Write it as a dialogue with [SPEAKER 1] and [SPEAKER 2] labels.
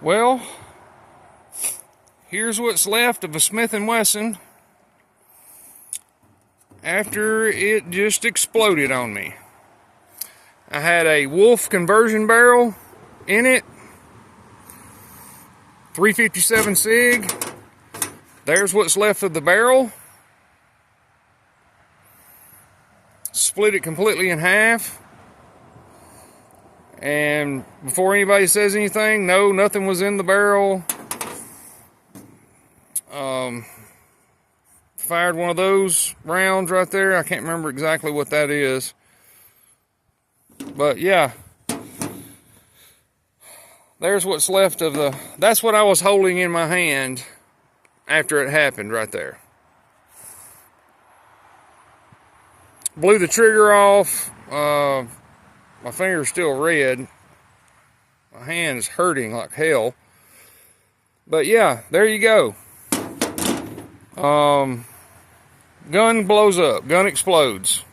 [SPEAKER 1] Well, here's what's left of a Smith & Wesson after it just exploded on me. I had a Wolf conversion barrel in it, 357 SIG. There's what's left of the barrel. Split it completely in half. And before anybody says anything, no, nothing was in the barrel. Fired one of those rounds right there. I can't remember exactly what that is. But yeah. There's what's left of the... That's what I was holding in my hand after it happened right there. Blew the trigger off. My finger's still red. My hand's hurting like hell. But yeah, there you go. Gun blows up. Gun explodes.